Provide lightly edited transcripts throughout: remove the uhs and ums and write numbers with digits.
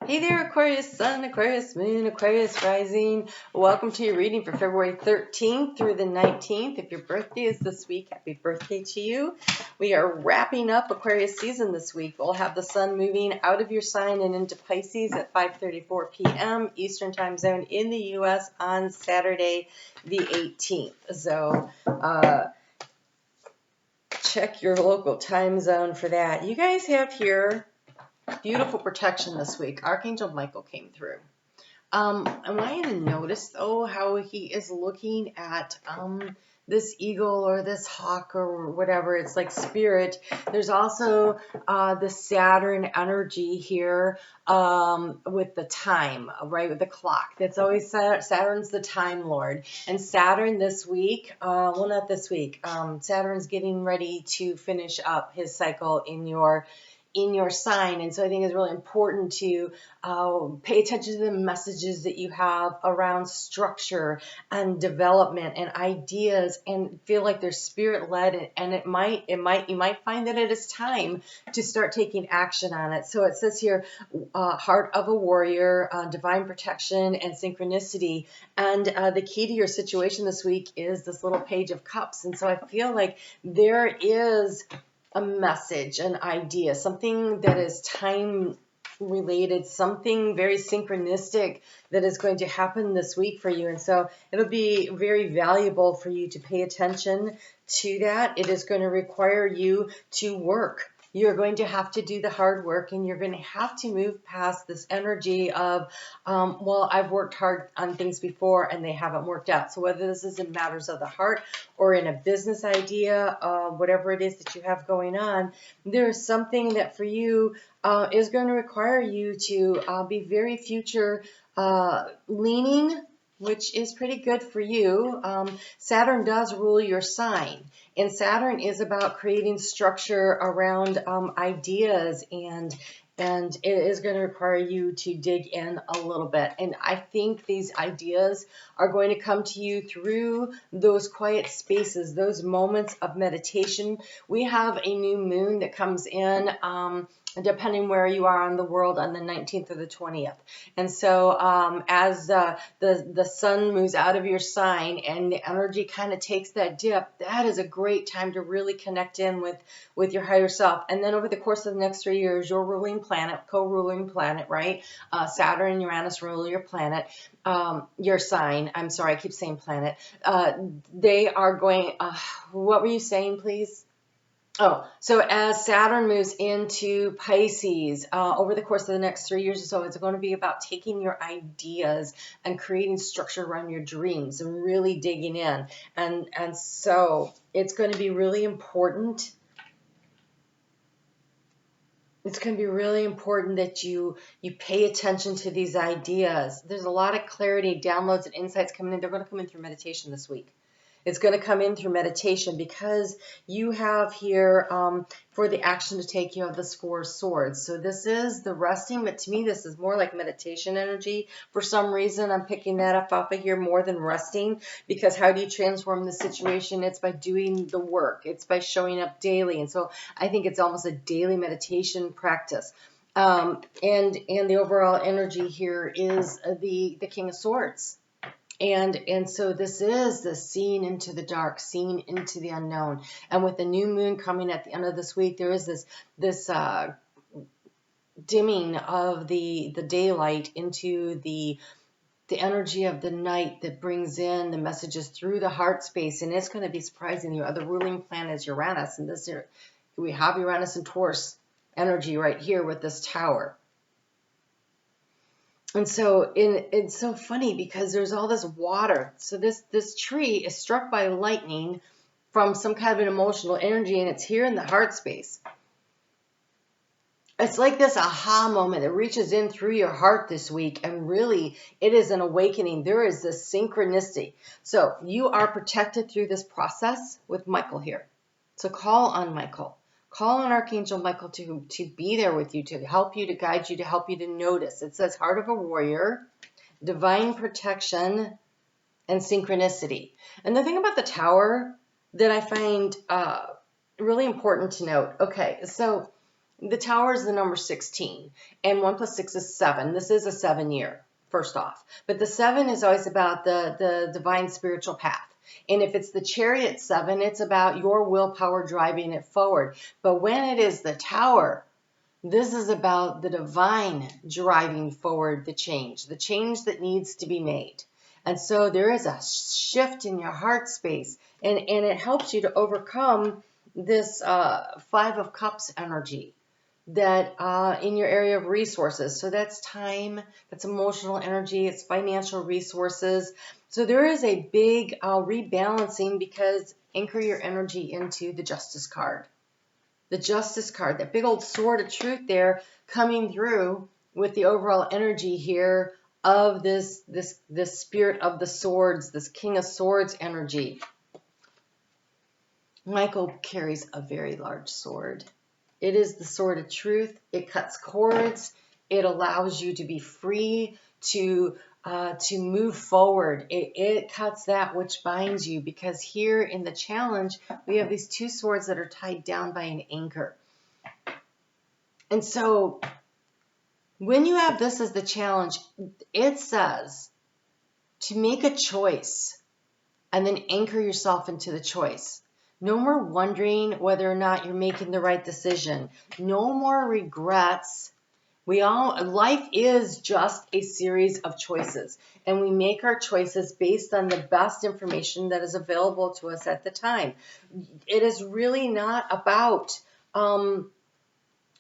Hey there, Aquarius Sun, Aquarius Moon, Aquarius Rising. Welcome to your reading for February 13th through the 19th. If your birthday is this week, happy birthday to you. We are wrapping up Aquarius season this week. We'll have the sun moving out of your sign and into Pisces at 5:34 p.m. Eastern Time Zone in the U.S. on Saturday the 18th. So, check your local time zone for that. You guys have here beautiful protection this week. Archangel Michael came through. I want you to notice, though, how he is looking at this eagle or this hawk or whatever. It's like spirit. There's also the Saturn energy here with the time, right, with the clock. That's always Saturn's the time lord. And Saturn this week, well, not this week, Saturn's getting ready to finish up his cycle in your sign. And so I think it's really important to pay attention to the messages that you have around structure and development and ideas, and feel like they're spirit led, and you might find that it is time to start taking action on it. So it says here, heart of a warrior, divine protection and synchronicity. And the key to your situation this week is this little Page of Cups. And so I feel like there is a message, an idea, something that is time related, something very synchronistic that is going to happen this week for you. And so it'll be very valuable for you to pay attention to that. It is going to require you to work. You're going to have to do the hard work, and you're going to have to move past this energy of, well, I've worked hard on things before and they haven't worked out. So whether this is in matters of the heart or in a business idea, whatever it is that you have going on, there's something that for you is going to require you to be very future leaning, which is pretty good for you. Saturn does rule your sign, and Saturn is about creating structure around ideas, and it is going to require you to dig in a little bit. And I think these ideas are going to come to you through those quiet spaces, those moments of meditation. We have a new moon that comes in, depending where you are on the world, on the 19th or the 20th. And so as the sun moves out of your sign and the energy kind of takes that dip, that is a great time to really connect in with your higher self. And then over the course of the next 3 years, your ruling planet, co-ruling planet, right? Saturn and Uranus rule your planet, your sign. I'm sorry, I keep saying planet. They are going, what were you saying, please? Oh, so as Saturn moves into Pisces over the course of the next 3 years or so, it's going to be about taking your ideas and creating structure around your dreams and really digging in. And so it's going to be really important. It's going to be really important that you pay attention to these ideas. There's a lot of clarity, downloads, and insights coming in. They're going to come in through meditation this week. It's going to come in through meditation because you have here, for the action to take, you have this Four of Swords. So this is the resting, but to me this is more like meditation energy. For some reason I'm picking that up off of here more than resting, because how do you transform the situation? It's by doing the work. It's by showing up daily. And so I think it's almost a daily meditation practice. And the overall energy here is the King of Swords. And so this is the seeing into the dark, seeing into the unknown. And with the new moon coming at the end of this week, there is this dimming of the daylight into the energy of the night that brings in the messages through the heart space. And it's going to be surprising you. The ruling planet is Uranus, and this year we have Uranus and Taurus energy right here with this tower. And so it's so funny because there's all this water. So this tree is struck by lightning from some kind of an emotional energy, and it's here in the heart space. It's like this aha moment that reaches in through your heart this week, and really it is an awakening. There is this synchronicity. So you are protected through this process with Michael here. So call on Michael. Call on Archangel Michael to be there with you, to help you, to guide you, to help you to notice. It says heart of a warrior, divine protection, and synchronicity. And the thing about the tower that I find really important to note. Okay, so The Tower is the number 16, and 1 plus 6 is 7. This is a 7-year, first off. But the 7 is always about the divine spiritual path. And if it's the Chariot 7, it's about your willpower driving it forward. But when it is the Tower, this is about the divine driving forward the change that needs to be made. And so there is a shift in your heart space, and it helps you to overcome this 5 of Cups energy that in your area of resources. So that's time, that's emotional energy, it's financial resources. So there is a big rebalancing, because anchor your energy into the Justice card. The Justice card, that big old sword of truth there coming through with the overall energy here of this spirit of the swords, this King of Swords energy. Michael carries a very large sword. It is the sword of truth. It cuts cords. It allows you to be free to move forward. It cuts that which binds you, because here in the challenge, we have these 2 swords that are tied down by an anchor. And so when you have this as the challenge, it says to make a choice and then anchor yourself into the choice. No more wondering whether or not you're making the right decision. No more regrets. Life is just a series of choices, and we make our choices based on the best information that is available to us at the time. It is really not about,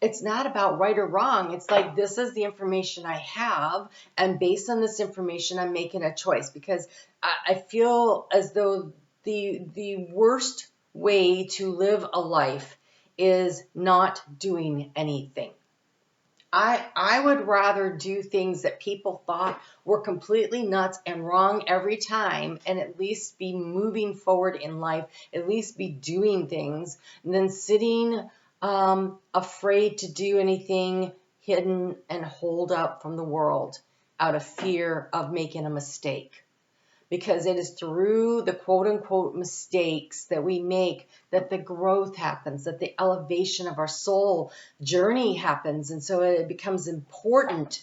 it's not about right or wrong. It's like, this is the information I have, and based on this information, I'm making a choice, because I feel as though the worst way to live a life is not doing anything. I would rather do things that people thought were completely nuts and wrong every time, and at least be moving forward in life, at least be doing things, than sitting afraid to do anything, hidden and holed up from the world out of fear of making a mistake. Because it is through the quote-unquote mistakes that we make that the growth happens, that the elevation of our soul journey happens. And so it becomes important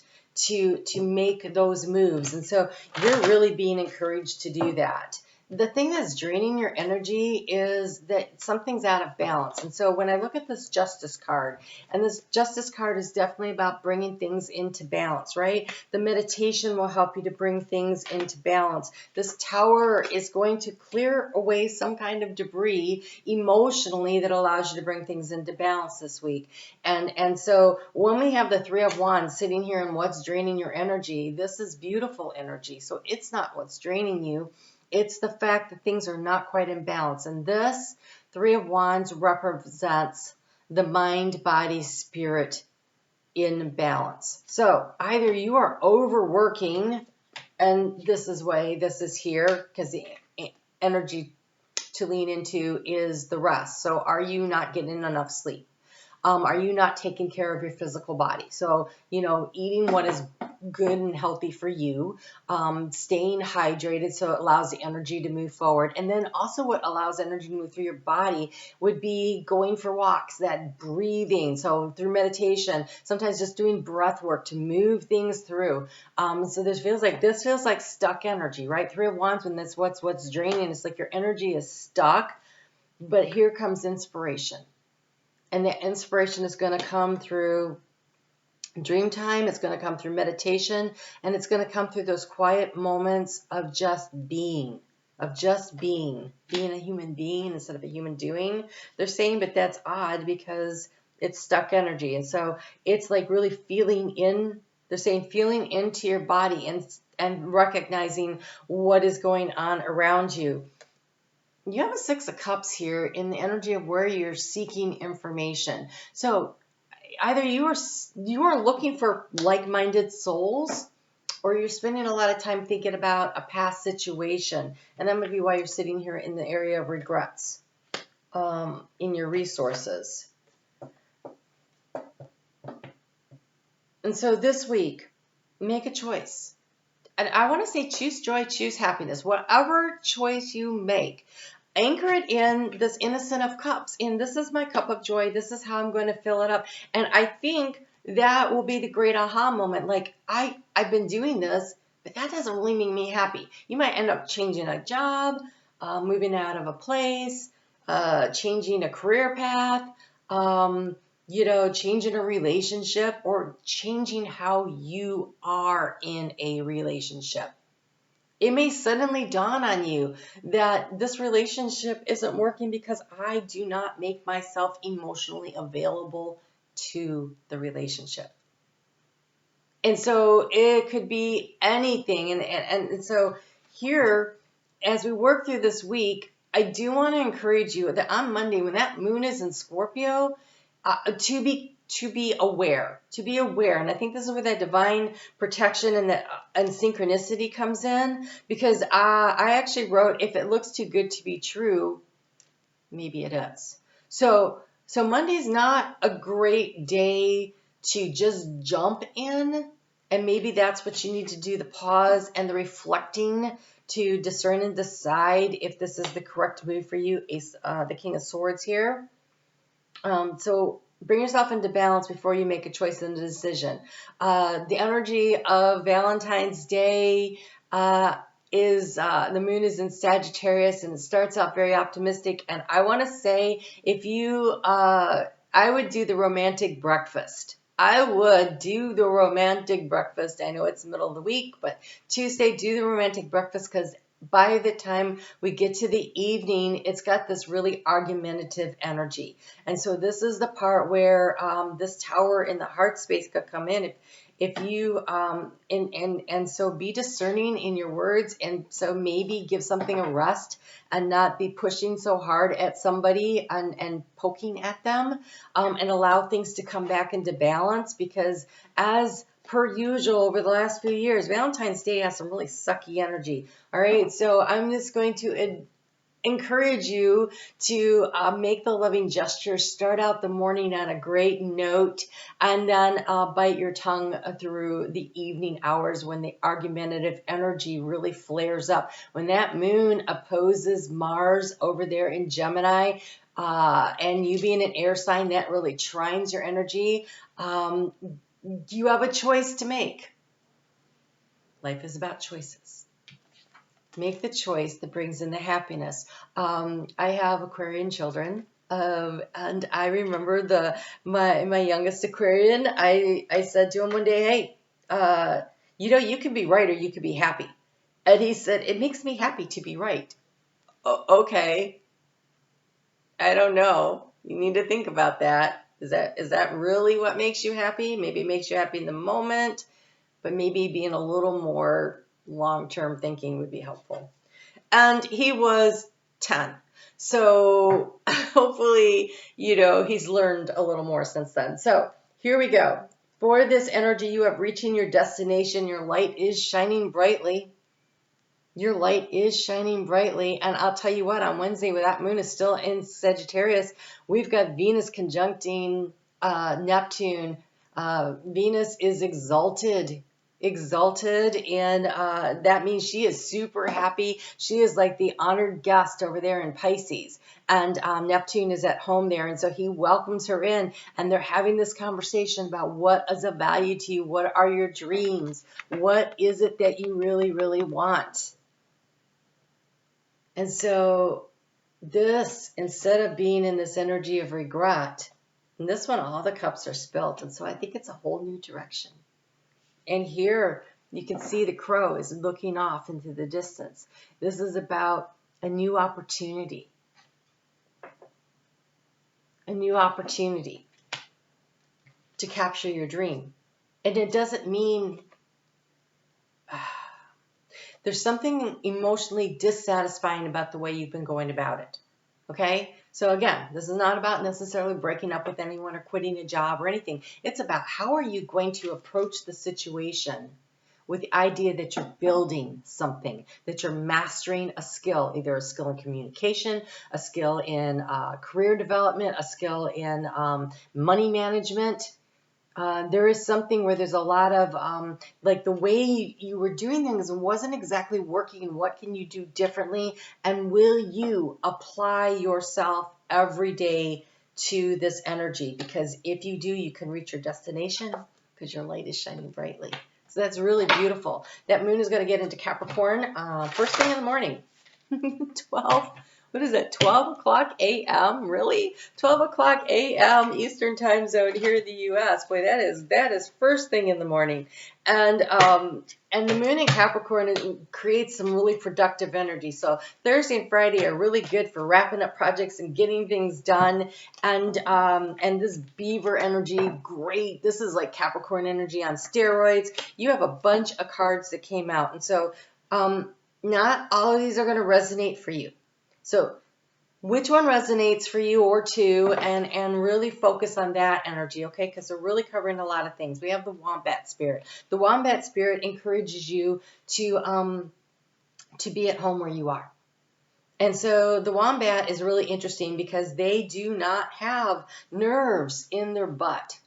to make those moves. And so you're really being encouraged to do that. The thing that's draining your energy is that something's out of balance. And so when I look at this Justice card, and this Justice card is definitely about bringing things into balance, right? The meditation will help you to bring things into balance. This Tower is going to clear away some kind of debris emotionally that allows you to bring things into balance this week. And so when we have the 3 of Wands sitting here and what's draining your energy, this is beautiful energy. So it's not what's draining you. It's the fact that things are not quite in balance. And this 3 of Wands represents the mind, body, spirit in balance. So either you are overworking, and this is why this is here, because the energy to lean into is the rest. So are you not getting enough sleep? Are you not taking care of your physical body? So, eating what is good and healthy for you, staying hydrated so it allows the energy to move forward. And then also what allows energy to move through your body would be going for walks, that breathing. So through meditation, sometimes just doing breath work to move things through. So this feels like stuck energy, right? 3 of Wands, when that's what's draining. It's like your energy is stuck, but here comes inspiration. And the inspiration is going to come through dream time. It's going to come through meditation, and it's going to come through those quiet moments of just being a human being instead of a human doing. They're saying, but that's odd because it's stuck energy. And so it's like really feeling into your body and recognizing what is going on around you. You have a 6 of Cups here in the energy of where you're seeking information. So either you are looking for like-minded souls, or you're spending a lot of time thinking about a past situation. And that might be why you're sitting here in the area of regrets in your resources. And so this week, make a choice. And I want to say choose joy, choose happiness. Whatever choice you make, anchor it in this Innocent of Cups. And this is my cup of joy. This is how I'm going to fill it up. And I think that will be the great aha moment. Like, I've been doing this, but that doesn't really make me happy. You might end up changing a job, moving out of a place, changing a career path, changing a relationship, or changing how you are in a relationship. It may suddenly dawn on you that this relationship isn't working because I do not make myself emotionally available to the relationship. And so it could be anything. And so here, as we work through this week, I do want to encourage you that on Monday, when that moon is in Scorpio, to be aware. And I think this is where that divine protection and synchronicity comes in, because I actually wrote, if it looks too good to be true, maybe it is. So Monday's not a great day to just jump in, and maybe that's what you need to do, the pause and the reflecting to discern and decide if this is the correct move for you. The King of Swords here. So bring yourself into balance before you make a choice and a decision. The energy of Valentine's Day is the moon is in Sagittarius, and it starts out very optimistic. And I want to say, I would do the romantic breakfast. I would do the romantic breakfast. I know it's the middle of the week, but Tuesday, do the romantic breakfast, because by the time we get to the evening, it's got this really argumentative energy. And so this is the part where this Tower in the heart space could come in. If you, and so be discerning in your words, and so maybe give something a rest and not be pushing so hard at somebody and poking at them, and allow things to come back into balance, because as per usual over the last few years, Valentine's Day has some really sucky energy. All right, so I'm just going to encourage you to make the loving gesture, start out the morning on a great note, and then bite your tongue through the evening hours when the argumentative energy really flares up. When that moon opposes Mars over there in Gemini, and you being an air sign, that really trines your energy. You have a choice to make. Life is about choices. Make the choice that brings in the happiness. I have Aquarian children, and I remember my youngest Aquarian. I said to him one day, hey, you can be right or you can be happy. And he said, it makes me happy to be right. Okay. I don't know. You need to think about that. Is that really what makes you happy? Maybe it makes you happy in the moment, but maybe being a little more long-term thinking would be helpful. And he was 10. So hopefully, he's learned a little more since then. So here we go. For this energy, you have reaching your destination. Your light is shining brightly. Your light is shining brightly. And I'll tell you what, on Wednesday, when that moon is still in Sagittarius, we've got Venus conjuncting Neptune. Venus is exalted, and that means she is super happy. She is like the honored guest over there in Pisces, and Neptune is at home there, and so he welcomes her in, and they're having this conversation about what is of value to you, what are your dreams, what is it that you really, really want. And so this, instead of being in this energy of regret, and this one, all the cups are spilled, and so I think it's a whole new direction. And here you can see the crow is looking off into the distance. This is about a new opportunity. A new opportunity to capture your dream. And it doesn't mean there's something emotionally dissatisfying about the way you've been going about it. Okay? So again, this is not about necessarily breaking up with anyone or quitting a job or anything. It's about how are you going to approach the situation with the idea that you're building something, that you're mastering a skill, either a skill in communication, a skill in career development, a skill in money management, There is something where there's a lot of, like the way you were doing things wasn't exactly working. What can you do differently? And will you apply yourself every day to this energy? Because if you do, you can reach your destination because your light is shining brightly. So that's really beautiful. That moon is going to get into Capricorn first thing in the morning. 12. What is it? 12 o'clock a.m. Really? 12 o'clock a.m. Eastern time zone here in the U.S. Boy, that is first thing in the morning. And the moon in Capricorn creates some really productive energy. So Thursday and Friday are really good for wrapping up projects and getting things done. And this beaver energy, great. This is like Capricorn energy on steroids. You have a bunch of cards that came out. And so not all of these are going to resonate for you. So which one resonates for you or two, and really focus on that energy, okay? Because they're really covering a lot of things. We have the Wombat Spirit. The Wombat Spirit encourages you to be at home where you are. And so the Wombat is really interesting because they do not have nerves in their butt.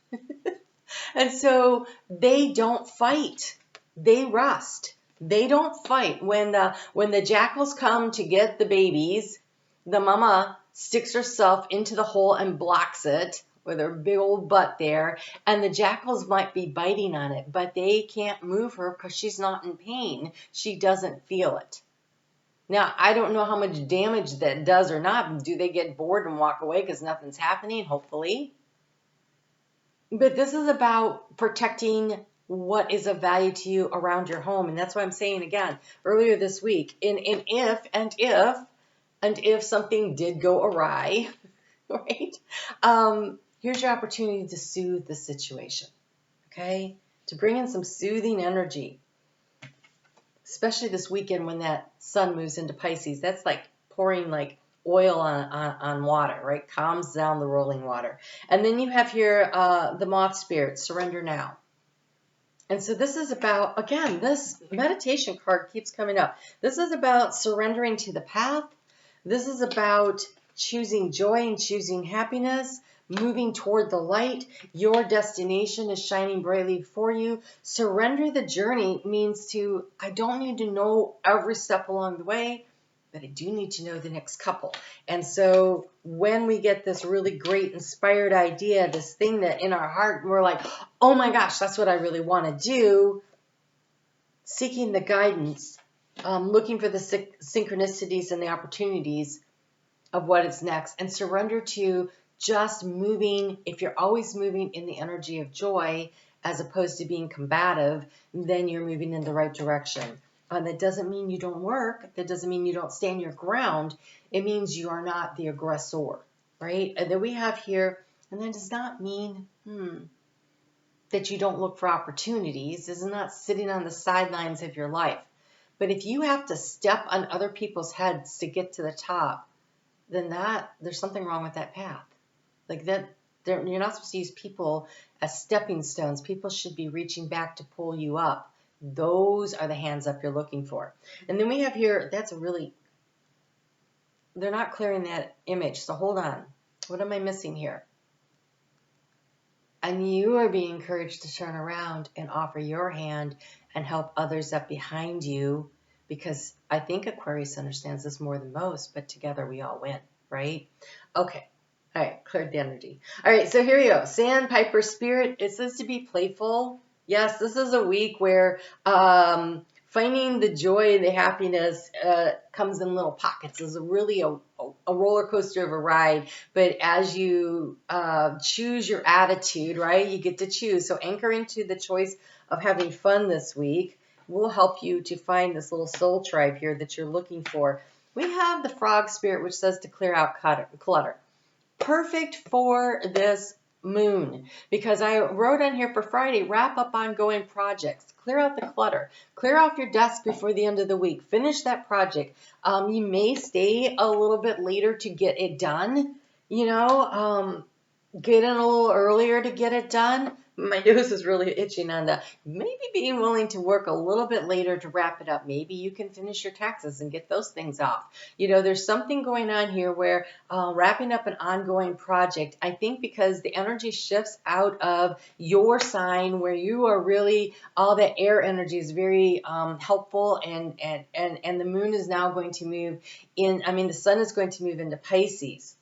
And so they don't fight. They rest. They don't fight. When the jackals come to get the babies, the mama sticks herself into the hole and blocks it with her big old butt there, and the jackals might be biting on it, but they can't move her because she's not in pain. She doesn't feel it. Now, I don't know how much damage that does or not. Do they get bored and walk away because nothing's happening? Hopefully. But this is about protecting what is of value to you around your home. And that's why I'm saying again, earlier this week, if something did go awry, right? Here's your opportunity to soothe the situation, okay? To bring in some soothing energy, especially this weekend when that sun moves into Pisces. That's like pouring like oil on water, right? Calms down the rolling water. And then you have here the Moth Spirit, Surrender Now. And so this is about, again, this meditation card keeps coming up. This is about surrendering to the path. This is about choosing joy and choosing happiness, moving toward the light. Your destination is shining brightly for you. Surrender the journey means I don't need to know every step along the way, but I do need to know the next couple. And so when we get this really great inspired idea, this thing that in our heart, we're like, oh my gosh, that's what I really want to do, seeking the guidance, looking for the synchronicities and the opportunities of what is next, and surrender to just moving. If you're always moving in the energy of joy as opposed to being combative, then you're moving in the right direction. That doesn't mean you don't work. That doesn't mean you don't stand your ground. It means you are not the aggressor, right? And then we have here, and that does not mean that you don't look for opportunities. This is not sitting on the sidelines of your life. But if you have to step on other people's heads to get to the top, then there's something wrong with that path. Like that, you're not supposed to use people as stepping stones. People should be reaching back to pull you up. Those are the hands up you're looking for. And then we have here, they're not clearing that image. So hold on. What am I missing here? And you are being encouraged to turn around and offer your hand and help others up behind you, because I think Aquarius understands this more than most, but together we all win, right? Okay. All right. Cleared the energy. All right. So here you go. Sandpiper Spirit. It says to be playful. Yes, this is a week where finding the joy and the happiness comes in little pockets. It's really a roller coaster of a ride. But as you choose your attitude, right, you get to choose. So anchor into the choice of having fun this week will help you to find this little soul tribe here that you're looking for. We have the Frog Spirit, which says to clear out clutter. Perfect for this moon, because I wrote on here for Friday, wrap up ongoing projects, clear out the clutter, clear off your desk before the end of the week, finish that project. You may stay a little bit later to get it done, get in a little earlier to get it done, My nose is really itching on the maybe being willing to work a little bit later to wrap it up. Maybe you can finish your taxes and get those things off. You know, there's something going on here where wrapping up an ongoing project, I think because the energy shifts out of your sign where you are really, all that air energy is very helpful, and the moon is now going to move in, I mean, the sun is going to move into Pisces.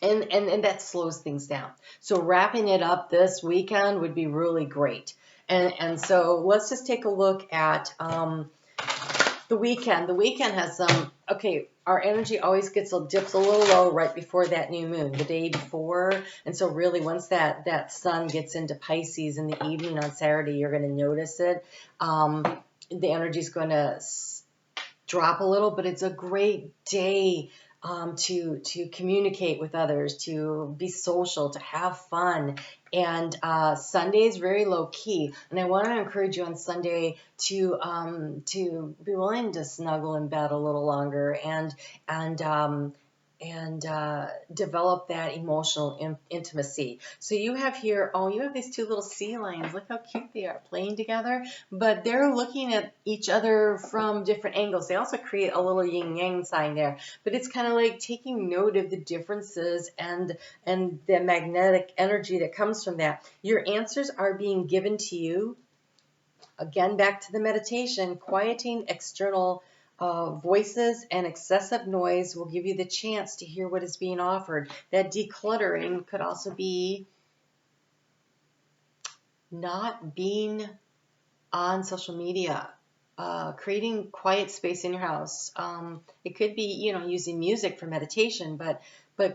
And that slows things down. So wrapping it up this weekend would be really great. And so let's just take a look at the weekend. The weekend has some, okay, our energy always dips a little low right before that new moon, the day before. And so really once that sun gets into Pisces in the evening on Saturday, you're going to notice it. The energy is going to drop a little, but it's a great day to communicate with others, to be social, to have fun. And Sunday is very low key. And I want to encourage you on Sunday to be willing to snuggle in bed a little longer and develop that emotional intimacy. So you have here, oh, you have these two little sea lions. Look how cute they are playing together, but they're looking at each other from different angles. They also create a little yin-yang sign there, but it's kind of like taking note of the differences and the magnetic energy that comes from that. Your answers are being given to you. Again, back to the meditation, quieting external voices and excessive noise will give you the chance to hear what is being offered. That decluttering could also be not being on social media, creating quiet space in your house. It could be, you know, using music for meditation, but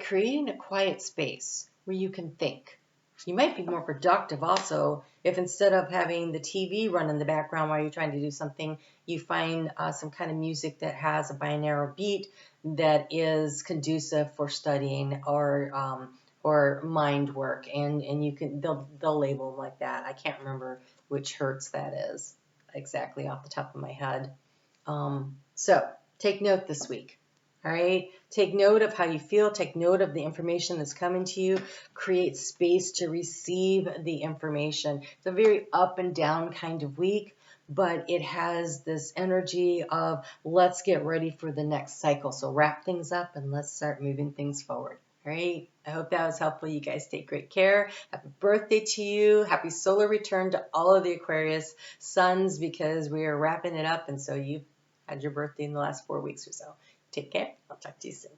creating a quiet space where you can think. You might be more productive also if instead of having the TV run in the background while you're trying to do something, you find some kind of music that has a binaural beat that is conducive for studying or mind work, and you can they'll label them like that. I can't remember which hertz that is exactly off the top of my head. So take note this week. All right, take note of how you feel, take note of the information that's coming to you, create space to receive the information. It's a very up and down kind of week, but it has this energy of let's get ready for the next cycle. So wrap things up and let's start moving things forward. All right, I hope that was helpful. You guys take great care. Happy birthday to you. Happy solar return to all of the Aquarius suns, because we are wrapping it up, and so you've had your birthday in the last 4 weeks or so. Take care. I'll talk to you soon.